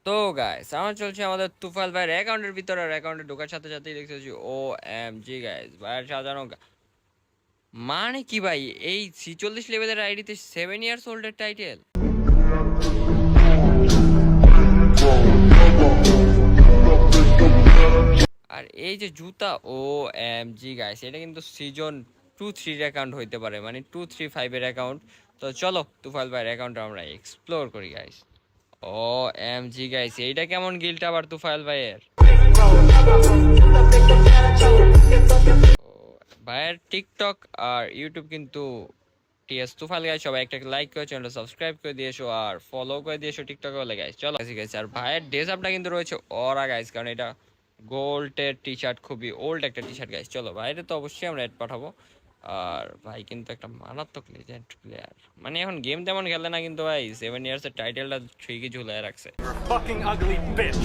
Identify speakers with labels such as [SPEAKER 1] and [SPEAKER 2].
[SPEAKER 1] তো গাইস আমার চলছে আমাদের তুফাইল ভাইয়ের অ্যাকাউন্টের ভিতরে, আর অ্যাকাউন্টে ঢোকার সাথে সাথেই দেখতেছি ও এম জি গাইস ভাইয়ের সাজানো মানে কি ভাই, এই 46 লেভেলের আইডিতে 7 ইয়ার্স ওল্ডের টাইটেল। আর এই যে জুতা, ও এম জি গাইস, এটা কিন্তু সিজন 2-3 অ্যাকাউন্ট হইতে পারে, মানে 2-3-5 এর অ্যাকাউন্ট। তো চলো তুফাইল ভাইয়ের অ্যাকাউন্টটা আমরা এক্সপ্লোর করি গাইস। ও এম জি গাইস, এইটা কেমন গিল্ট আবার তুফাইল ভাইয়ের। ভাইয়ের টিকটক আর ইউটিউব কিন্তু টিএস তুফাইল গাইস, সবাই একটা লাইক করে চ্যানেলটা সাবস্ক্রাইব করে দিয়েছো আর ফলো করে দিয়েছো টিকটকে হলে গাইস। চলো গাইস, আর ভাইয়ের ড্রেসআপটা কিন্তু রয়েছে অরা গাইস, কারণ এটা গোল্ডের টি শার্ট, খুবই ওল্ড একটা টি শার্ট গাইস। চলো ভাইরে তো অবশ্যই আমরা অ্যাড পাঠাবো। আর ভাই কিন্তু একটা মারাত্মক লেজেন্ড প্লেয়ার, মানে এখন গেম তেমন খেলে না, কিন্তু ভাই 7 ইয়ার্স এর টাইটেলটা ঠিকই ঝুলায় রাখছে।
[SPEAKER 2] Fucking ugly bitch.